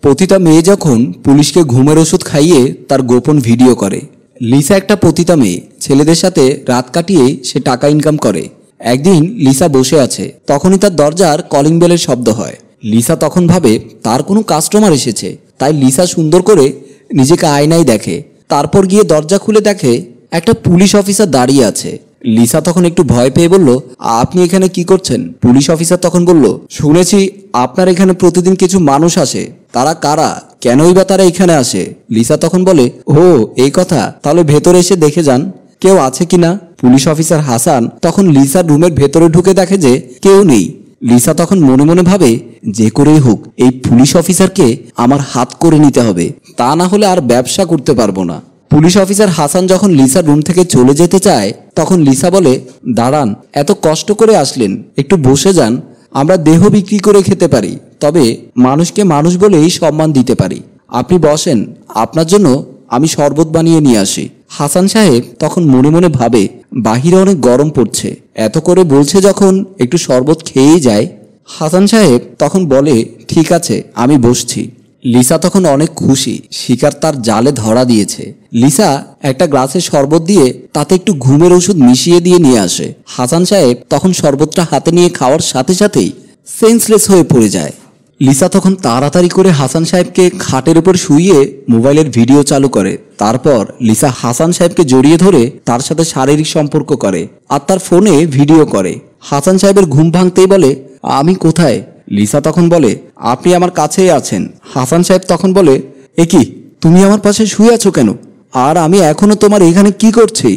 পতিতা মেয়ে যখন পুলিশকে ঘুমের ওষুধ খাইয়ে তার গোপন ভিডিও করে। লিসা একটা পতিতা মেয়ে, ছেলেদের সাথে রাত কাটিয়ে সে টাকা ইনকাম করে। একদিন লিসা বসে আছে, তখনই তার দরজার কলিং বেলের শব্দ হয়। লিসা তখন ভাবে তার কোনো কাস্টমার এসেছে, তাই লিসা সুন্দর করে নিজেকে আয়নায় দেখে। তারপর গিয়ে দরজা খুলে দেখে একটা পুলিশ অফিসার দাঁড়িয়ে আছে। লিসা তখন একটু ভয় পেয়ে বলল, আপনি এখানে কি করছেন? পুলিশ অফিসার তখন বলল, শুনেছি আপনার এখানে প্রতিদিন কিছু মানুষ আসে, তারা কারা, কেনই বা তারা এখানে আসে? লিসা তখন বলে, ও এই কথা, তাহলে ভেতরে এসে দেখে যান কেউ আছে কিনা। পুলিশ অফিসার হাসান তখন লিসার রুমের ভেতরে ঢুকে দেখে যে কেউ নেই। লিসা তখন মনে মনে ভাবে, যে করেই হোক এই পুলিশ অফিসারকে আমার হাত করে নিতে হবে, তা না হলে আর ব্যবসা করতে পারবো না। পুলিশ অফিসার হাসান যখন লিসার রুম থেকে চলে যেতে চায়, তখন লিসা বলে, দাঁড়ান, এত কষ্ট করে আসলেন, একটু বসে যান। আমরা দেহ বিক্রি করে খেতে পারি, তবে মানুষকে মানুষ বলেই সম্মান দিতে পারি। আপনি বসেন, আপনার জন্য আমি শরবত বানিয়ে নিয়ে আসি। হাসান সাহেব তখন মনে মনে ভাবে, বাহিরে অনেক গরম পড়ছে, এত করে বলছে যখন একটু শরবত খেয়েই যায়। হাসান সাহেব তখন বলে, ঠিক আছে, আমি বসছি। লিসা তখন অনেক খুশি, শিকার তার জালে ধরা দিয়েছে। লিসা একটা গ্লাসে শরবত দিয়ে তাতে একটু ঘুমের ওষুধ মিশিয়ে দিয়ে নিয়ে আসে। হাসান সাহেব তখন শরবতটা হাতে নিয়ে খাওয়ার সাথে সাথেই সেন্সলেস হয়ে পড়ে যায়। লিসা তখন তাড়াতাড়ি করে হাসান সাহেবকে খাটের উপর শুইয়ে মোবাইলের ভিডিও চালু করে। তারপর লিসা হাসান সাহেবকে জড়িয়ে ধরে তার সাথে শারীরিক সম্পর্ক করে আর তার ফোনে ভিডিও করে। হাসান সাহেবের ঘুম ভাঙতেই বলে, আমি কোথায়? লিসা তখন বলে, আপনি আমার কাছেই আছেন। হাসান সাহেব তখন বলে, এ কি, তুমি আমার পাশে শুয়ে আছো কেন? আর আমি এখনো তোমার এখানে কি করছি?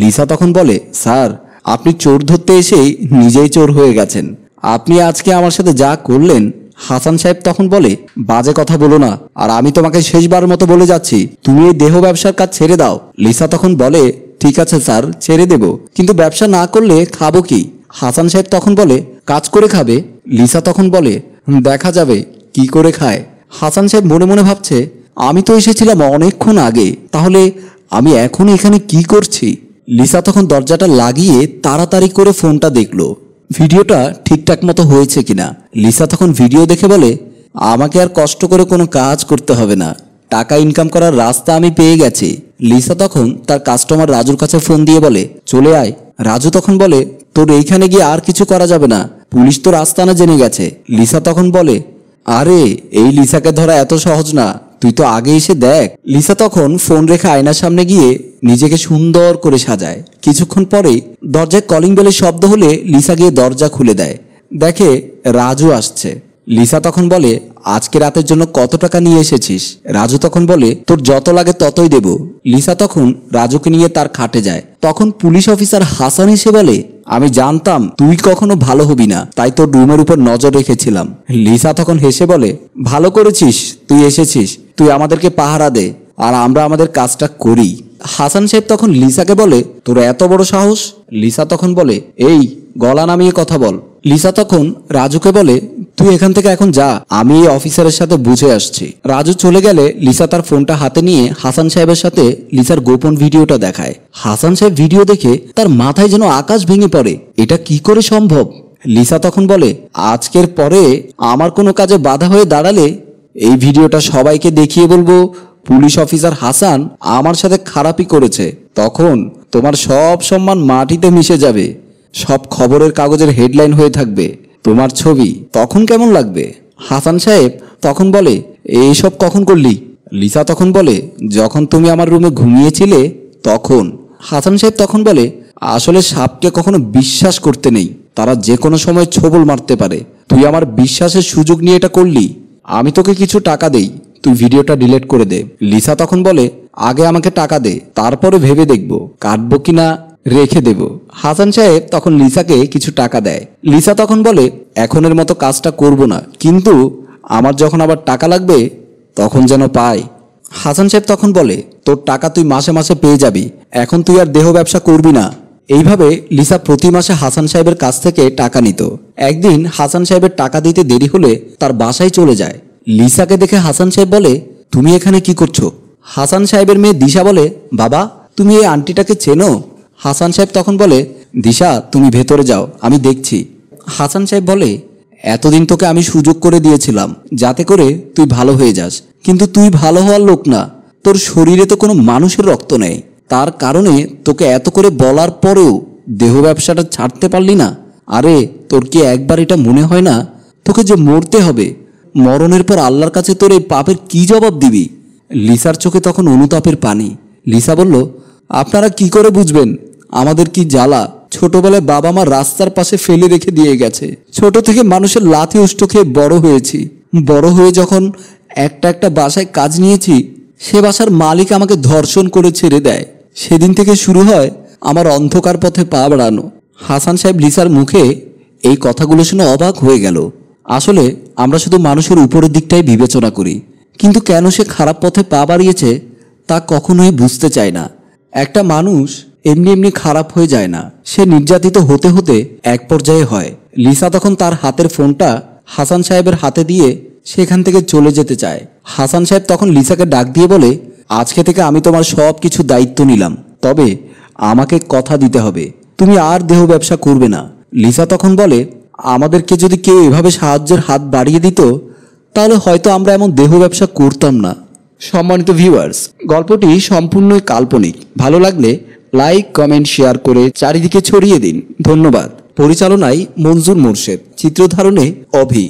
লিসা তখন বলে, স্যার, আপনি চোর ধরতে এসেই নিজেই চোর হয়ে গেছেন। আপনি আজকে আমার সাথে যা করলেন। হাসান সাহেব তখন বলে, বাজে কথা বলো না, আর আমি তোমাকে শেষবার মতো বলে যাচ্ছি, তুমি এই দেহ ব্যবসার কাজ ছেড়ে দাও। লিসা তখন বলে, ঠিক আছে স্যার, ছেড়ে দেব, কিন্তু ব্যবসা না করলে খাবো কি? হাসান সাহেব তখন বলে, কাজ করে খাবে। লিসা তখন বলে, দেখা যাবে কি করে খায়। হাসান সাহেব মনে মনে ভাবছে, আমি তো এসেছিলাম অনেকক্ষণ আগে, তাহলে আমি এখন এখানে কি করছি? লিসা তখন দরজাটা লাগিয়ে তাড়াতাড়ি করে ফোনটা দেখলো, ভিডিওটা ঠিকঠাক মতো হয়েছে কিনা। লিসা তখন ভিডিও দেখে বলে, আমাকে আর কষ্ট করে কোনো কাজ করতে হবে না, টাকা ইনকাম করার রাস্তা আমি পেয়ে গেছি। লিসা তখন তার কাস্টমার রাজুর কাছে ফোন দিয়ে বলে, চলে আয়। রাজু তখন বলে, তোর এইখানে গিয়ে আর কিছু করা যাবে না, পুলিশ তো রাস্তানা জেনে গেছে। লিসা তখন বলে, আরে এই লিসাকে ধরা এত সহজ না, তুই তো আগে এসে দেখ। লিসা তখন ফোন রেখে আয়নার সামনে গিয়ে নিজেকে সুন্দর করে সাজায়। কিছুক্ষণ পরেই দরজায় কলিং বেলের শব্দ হলে লিসা গিয়ে দরজা খুলে দেয়, দেখে রাজু আসছে। লিসা তখন বলে, আজকে রাতের জন্য কত টাকা নিয়ে এসেছিস? রাজু তখন বলে, তোর যত লাগে ততই দেব। লিসা তখন রাজুকে নিয়ে তার খাটে যায়। তখন পুলিশ অফিসার হাসান এসে বলে, আমি জানতাম তুই কখনো ভালো হবি না, তাই তোর রুমের উপর নজর রেখেছিলাম। লিসা তখন হেসে বলে, ভালো করেছিস তুই এসেছিস, তুই আমাদেরকে পাহারা দে আর আমরা আমাদের কাজটা করি। হাসান সাহেব তখন লিসাকে বলে, তোর এত বড় সাহস? লিসা তখন বলে, এই গলা নামিয়ে কথা বল। লিসা তখন রাজুকে বলে, তুই এখান থেকে এখন যা, আমি এই অফিসারের সাথে বুঝে আসছি। রাজু চলে গেলে লিসা তার ফোনটা হাতে নিয়ে হাসান সাহেবের সাথে লিসার গোপন ভিডিওটা দেখায়। হাসান সাহেব ভিডিও দেখে তার মাথায় যেন আকাশ ভেঙে পড়ে, এটা কি করে সম্ভব? লিসা তখন বলে, আজকের পরে আমার কোনো কাজে বাধা হয়ে দাঁড়ালে এই ভিডিওটা সবাইকে দেখিয়ে বলবো পুলিশ অফিসার হাসান আমার সাথে খারাপই করেছে, তখন তোমার সব সম্মান মাটিতে মিশে যাবে, সব খবরের কাগজের হেডলাইন হয়ে থাকবে তোমার ছবি, তখন কেমন লাগবে? হাসান সাহেব তখন বলে, এইসব কখন করলি? লিসা তখন বলে, যখন তুমি আমার রুমে ঘুমিয়েছিলে তখন। হাসান সাহেব তখন বলে, আসলে সাপকে কখনো বিশ্বাস করতে নেই, তারা যে কোনো সময় ছোবল মারতে পারে, তুই আমার বিশ্বাসের সুযোগ নিয়ে এটা করলি। আমি তোকে কিছু টাকা দেই, তুই ভিডিওটা ডিলিট করে দে। লিসা তখন বলে, আগে আমাকে টাকা দে, তারপরে ভেবে দেখব কাটবো কিনা রেখে দেব। হাসান সাহেব তখন লিসাকে কিছু টাকা দেয়। লিসা তখন বলে, এখনের মতো কাজটা করব না, কিন্তু আমার যখন আবার টাকা লাগবে তখন যেন পাই। হাসান সাহেব তখন বলে, তোর টাকা তুই মাসে মাসে পেয়ে যাবি, এখন তুই আর দেহ ব্যবসা করবি না। এইভাবে লিসা প্রতি মাসে হাসান সাহেবের কাছ থেকে টাকা নিত। একদিন হাসান সাহেবের টাকা দিতে দেরি হলে তার বাসায় চলে যায়। লিসাকে দেখে হাসান সাহেব বলে, তুমি এখানে কি করছো? হাসান সাহেবের মেয়ে দিশা বলে, বাবা তুমি এই আন্টিটাকে চেনো? হাসান সাহেব তখন বলে, দিশা তুমি ভেতরে যাও, আমি দেখছি। হাসান সাহেব বলে, এতদিন তোকে আমি সুযোগ করে দিয়েছিলাম যাতে করে তুই ভালো হয়ে যাস, কিন্তু তুই ভালো হওয়ার লোক না। তোর শরীরে তো কোনো মানুষের রক্ত নেই, তার কারণে তোকে এত করে বলার পরেও দেহ ব্যবসাটা ছাড়তে পারলি না। আরে তোর কি একবার এটা মনে হয় না তোকে যে মরতে হবে? মরণের পর আল্লাহর কাছে তোর এই পাপের কি জবাব দিবি? লিসার চোখে তখন অনুতাপের পানি। লিসা বলল, আপনারা কি করে বুঝবেন আমাদের কি জ্বালা? ছোটবেলায় বাবা মা রাস্তার পাশে ফেলে রেখে দিয়ে গেছে। ছোট থেকে মানুষের লাথি উষ্ট খেয়ে বড় হয়েছি। বড় হয়ে যখন একটা একটা বাসায় কাজ নিয়েছি, সে বাসার মালিক আমাকে ধর্ষণ করে ছেড়ে দেয়। সেদিন থেকে শুরু হয় আমার অন্ধকার পথে পা বাড়ানো। হাসান সাহেব লিসার মুখে এই কথাগুলো শুনে অবাক হয়ে গেল। আসলে আমরা শুধু মানুষের উপরের দিকটাই বিবেচনা করি, কিন্তু কেন সে খারাপ পথে পা বাড়িয়েছে তা কখনোই বুঝতে চায় না। একটা মানুষ এমনি এমনি খারাপ হয়ে যায় না, সে নির্যাতিত হতে হতে এক পর্যায়ে হয়। লিসা তখন তার হাতের ফোনটা হাসান সাহেবের হাতে দিয়ে সেখান থেকে চলে যেতে চায়। হাসান সাহেব তখন লিসাকে ডাক দিয়ে বলে, আজকে থেকে আমি তোমার সব কিছু দায়িত্ব নিলাম, তবে আমাকে কথা দিতে হবে তুমি আর দেহ ব্যবসা করবে না। লিসা তখন বলে, আমাদেরকে যদি কেউ এভাবে সাহায্যের হাত বাড়িয়ে দিত তাহলে হয়তো আমরা এমন দেহ ব্যবসা করতাম না। সম্মানিত ভিউয়ার্স, গল্পটি সম্পূর্ণই কাল্পনিক। ভালো লাগলে লাইক, কমেন্ট, শেয়ার করে চারিদিকে ছড়িয়ে দিন। ধন্যবাদ। পরিচালনায় মনজুর মোর্শেদ, চিত্রধারণে অভি।